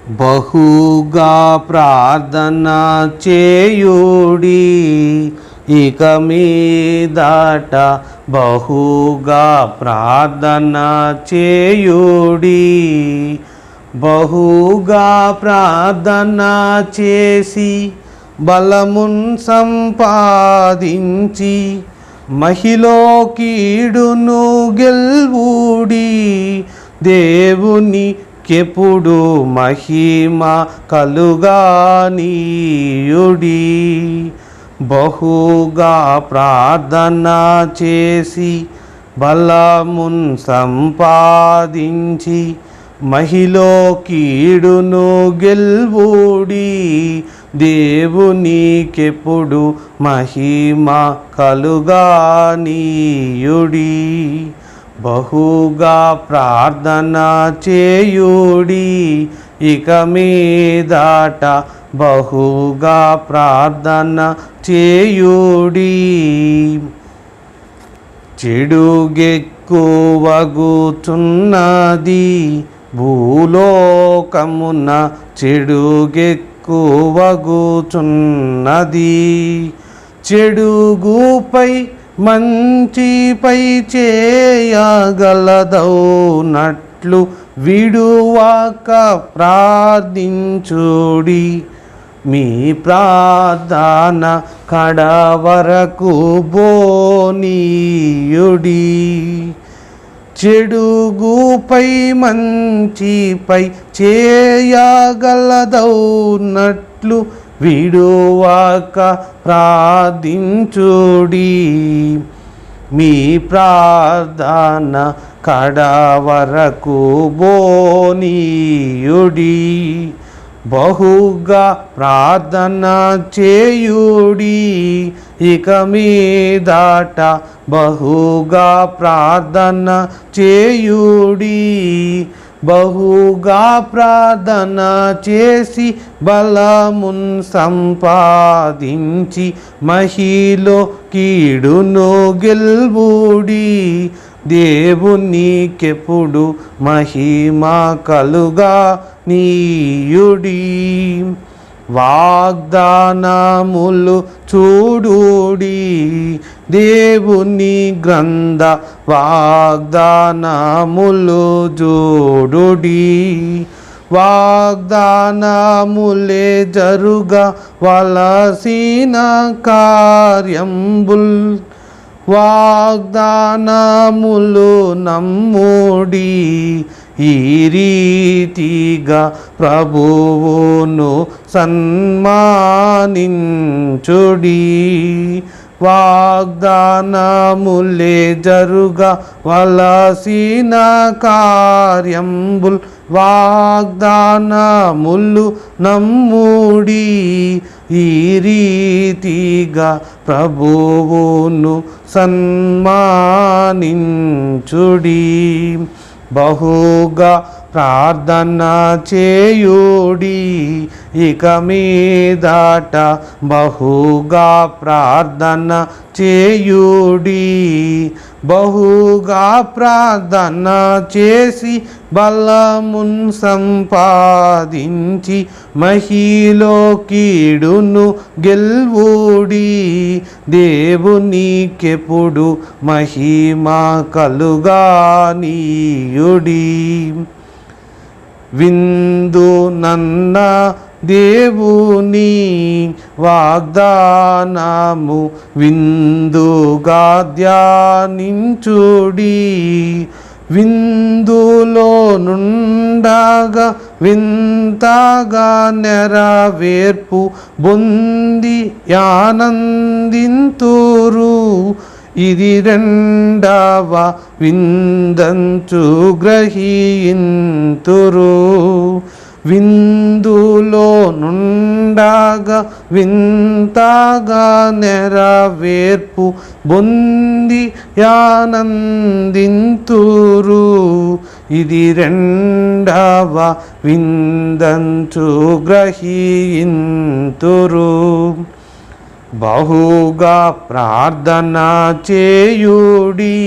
బహుగా ప్రార్థన చేయుడి, ఇక మీదట బహుగా ప్రార్థన చేయుడి. బహుగా ప్రార్థన చేసి బలమున్ సంపాదించి మహిలో కీడును గెల్వుడి. దేవుని కెప్పుడు మహిమ కలుగానీయుడి. బహుగా ప్రార్థన చేసి బలమున్ సంపాదించి మహిలో కీడును గెల్వుడి. దేవునికెప్పుడు మహిమ కలుగానీయుడి. బహుగా ప్రార్థన చేయుడి, ఇక మీదట బహుగా ప్రార్థన చేయుడి. చెడుగెక్కువగుచున్నది భూలోకమున, చెడుగెక్కువగుచున్నది. చెడుగుపై మంచిపై చేయగలదౌనట్లు విడువక ప్రార్థించుడి. మీ ప్రార్థన కడవరకు బోనీయుడి. చెడుగుపై మంచిపై చేయగలదౌనట్లు విడువక ప్రార్థించుడి. మీ ప్రార్థన కడవరకు బోనీయుడి. బహుగా ప్రార్థన చేయుడి, ఇక మీదట బహుగా ప్రార్థన చేయుడి. బహుగా ప్రార్థన చేసి బలమున్ సంపాదించి మహిలో కీడును గెల్వుడి. దేవునికెప్పుడు మహిమ కలుగానీయుడి. వాగ్దానములు చూడుడి, దేవుని గ్రంథ వాగ్దానములు చూడుడి. వాగ్దానములే జరుగవలసిన కార్యంబుల్, వాగ్దానములు నమ్ముడి. ఈ రీతిగా ప్రభువును సన్మానించుడి. వాగ్దానములే జరుగవలసిన కార్యంబుల్, వాగ్దానములు నమ్ముడి. ఈ రీతిగా ప్రభువును సన్మానించుడి. బహుగా ప్రార్థన చేయుడి, ఇక మీదట బహుగా ప్రార్థన చేయుడి. బహుగా ప్రార్థన చేసి బలమున్ సంపాదించి మహిలో కీడును గెల్వుడి. దేవునికెప్పుడు మహిమ కలుగానీయుడి. విందు నన్న దేవుని వాగ్దానము విందుగా ధ్యానించుడి. విందులో నుండగా వింతగా నెరవేర్పు బొంది ఆనందింతురు. ఇది రెండవ విందంచు గ్రహింతురు. విందులో నుండగా వింతగా నెరవేర్పు బొంది ఆనందింతురు. ఇది రెండవ విందంచు గ్రహింతురు. బహుగా ప్రార్థన చేయుడి,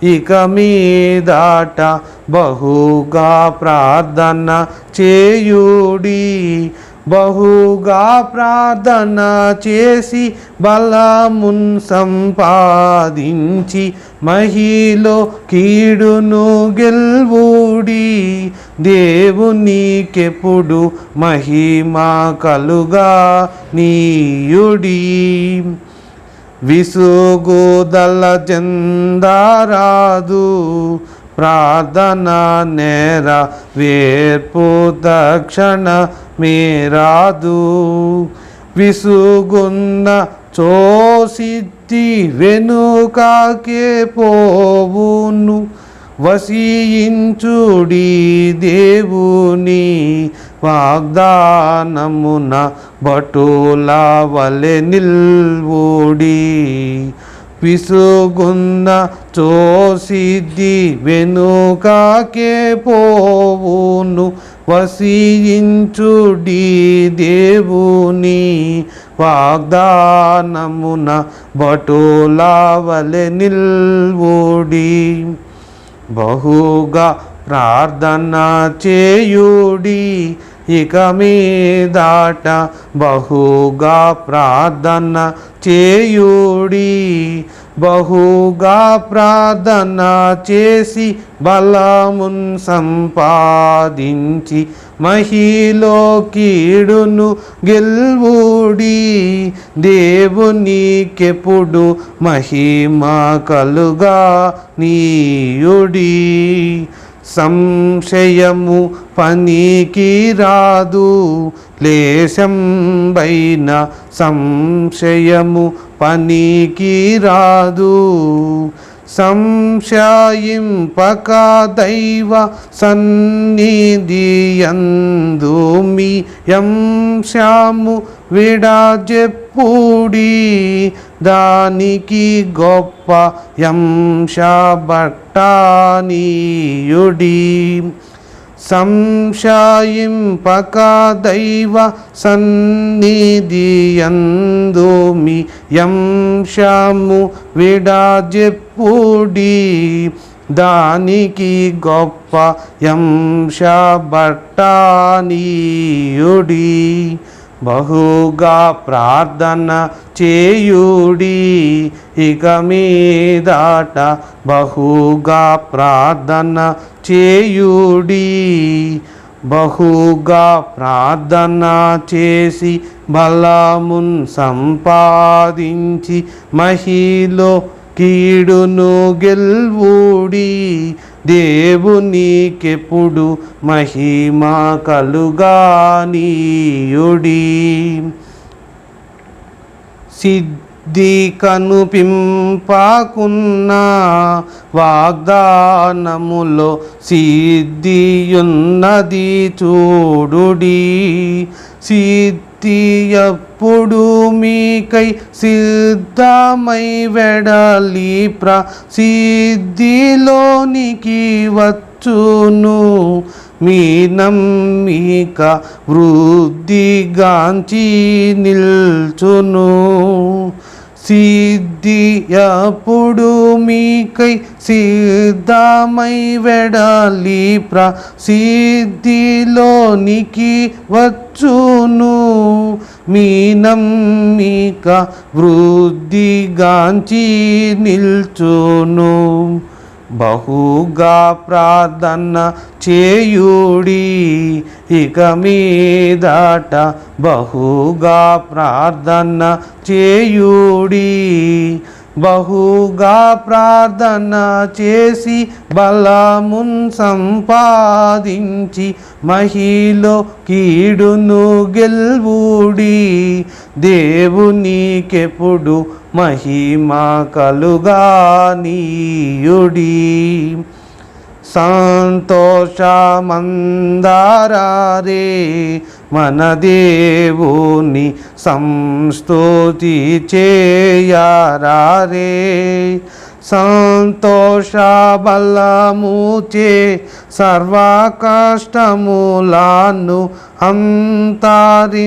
ఇక మీదట బహుగా ప్రార్థన చేయుడి. బహుగా ప్రార్థన చేసి బలమున్ సంపాదించి మహిలో కీడును గెల్వుడి. దేవునికెప్పుడు మహిమ కలుగా నీయుడి. విసుగుదల చెందరాదు ప్రార్థన నేర వేర్పు తక్షణ మేరాదు. విసుగున్న చోసిద్ధి వెనుకాకే పోవును. వసించుడి దేవుని వాగ్దానమున భటుల వలె నిల్వుడి. విసుగున్న చోసిద్ధి వెనుకాకే పోవును. వసించుడి దేవుని వాగ్దానమున భటుల వలె నిల్వుడి. బహుగా ప్రార్థన చేయుడి. ఇక మీదట బహుగా ప్రార్థన చేయుడి. బహుగా ప్రార్థన చేసి బలమున్ సంపాదించి మహిలో కీడును గెల్వుడి. దేవునికెప్పుడు మహిమ కలుగా నీయుడి. సంశయము పనికి రాదు లేశంబైన సంశయము పనికి రాదు. సంశయింపక దైవ సన్నిధియందు మీ యంశము విడజెప్పుడి. దానికి గొప్ప యంశబట్టనీయుడి. సంశయింపక దైవ సన్నిధియందు మీ యంశము విడజెప్పుడి. దానికి గొప్ప యంశబట్టనీయుడి. బహుగా ప్రార్థన చేయుడి. ఇక మీదట బహుగా ప్రార్థన చేయుడి. బహుగా ప్రార్థన చేసి బలమున్ సంపాదించి మహిలో కీడును గెల్వుడి. దేవునికెప్పుడు మహిమ కలుగా నీయుడి. సిద్ధి కనుపింపకున్న వాగ్దానములో సిద్ధియున్నది చూడుడి. సిద్ధి ఎప్పుడు మీకై సిద్ధమై వెడలి ప్రసిద్ధిలోనికి వచ్చును. మీ నమ్మిక వృద్ధిగాంచి నిల్చును. సిద్ధి ఎప్పుడు మీకై సిద్ధమై వెడలి ప్రసిద్ధిలోనికి వచ్చును. మీ నమ్మిక వృద్ధిగాంచి నిల్చును. బహుగా ప్రార్థన చేయుడి. ఇక మీదట బహుగా ప్రార్థన చేయుడి. బహుగా ప్రార్థన చేసి బలమున్ సంపాదించి మహిలో కీడును గెల్వుడి. దేవునికెప్పుడు మహిమ కలుగా నీయుడి. సంతోషమందారే మన దేవుని సంస్తుతి చేయరారే. సంతోష బలముచే సర్వ కష్టములను అంతరింపజేతుము.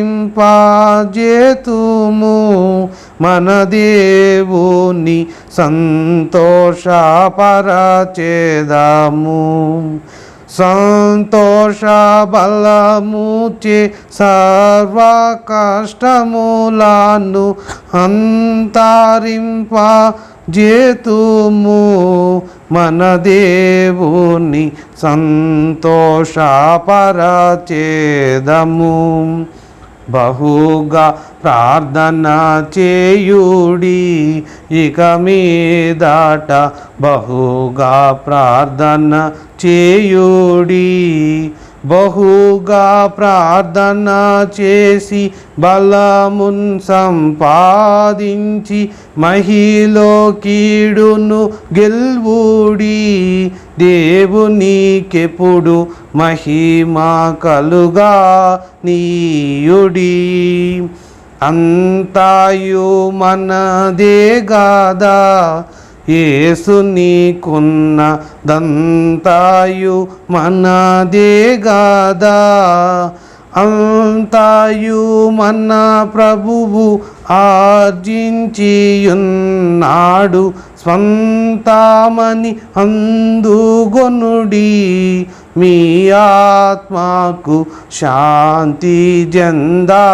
మన దేవుని సంతోషపరచెదము. సంతోష బలముచే సర్వ కష్టములను అంతరింపజేతుము. మన దేవుని సంతోషపరచెదము. బహుగా ప్రార్థన చేయుడి, ఇక మీదట బహుగా ప్రార్థన చేయుడి. బహుగా ప్రార్థన చేసి బలమున్ సంపాదించి మహిలో కీడును గెల్వుడి. దేవునికెప్పుడు మహిమ కలుగా నీయుడి. అంతాయు మనదే గాదా, యేసు నీకున్న దంతాయు మనదే గాదా. అంతాయు మన ప్రభువు ఆర్జించియున్నాడు, స్వంతమని అందుగొనుడి. మీ ఆత్మకు శాంతి జందా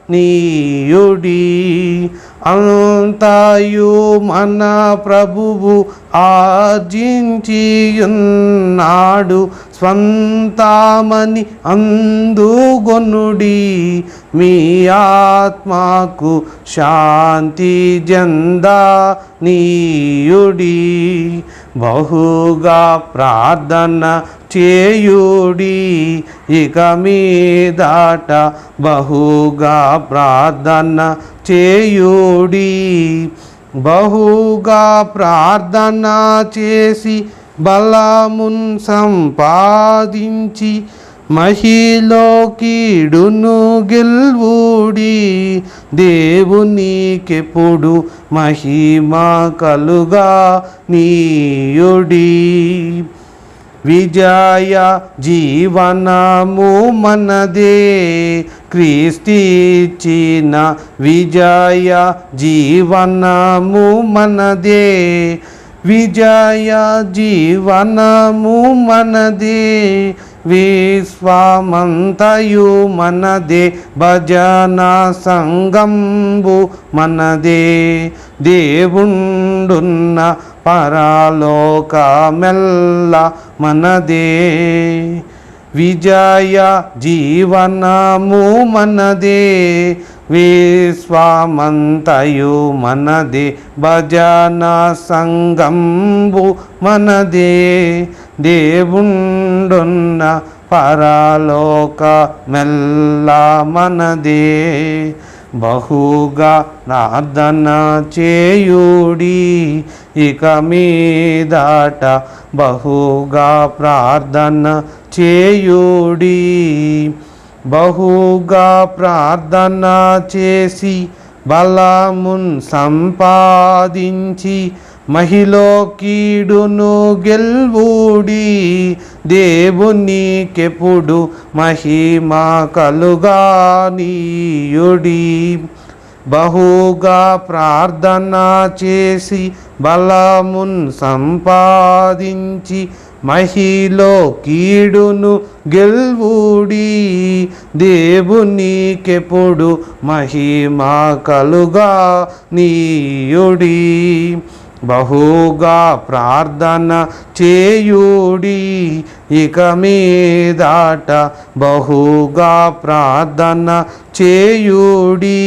నీయుడి. అంతయు మన ప్రభువు ఆర్జించియున్నాడు, స్వంతమని అందుగొనుడి. మీ ఆత్మకు శాంతి జందా నీయుడి. బహుగా ప్రార్థన చేయుడి, ఇక మీదట బహుగా ప్రార్థన చేయుడి. బహుగా ప్రార్థన చేసి బలమున్ సంపాదించి మహిలో కీడును గెల్వుడి. దేవునికెప్పుడు మహిమ కలుగా నీయుడి. విజయ జీవనము మనదే, క్రీస్తిచ్చిన విజయ జీవనము మనదే. విజయ జీవనము మనదే, విశ్వమంతయు మనదే. భజన సంగంబు మనదే, దేవుండున్న పరలోకమెల్ల మనదే. విజయ జీవనము మనదే, విశ్వమంతయు మనదే. భజన సంగంబు మనదే, దేవుండున్న పరలోకమెల్ల మనదే. బహుగా ప్రార్థన చేయుడి, ఇక మీదట బహుగా ప్రార్థన చేయుడి. బహుగా ప్రార్థన చేసి బలమున్ సంపాదించి మహిలో కీడును గెల్వుడి. దేవునికెప్పుడు మహిమ కలుగా నీయుడి. బహుగా ప్రార్థన చేసి బలమున్ సంపాదించి మహిలో కీడును గెల్వుడి. దేవునికెప్పుడు మహిమ కలుగా నీయుడి. బహుగా ప్రార్థన చేయుడి, ఇక మీదట బహుగా ప్రార్థన చేయుడి.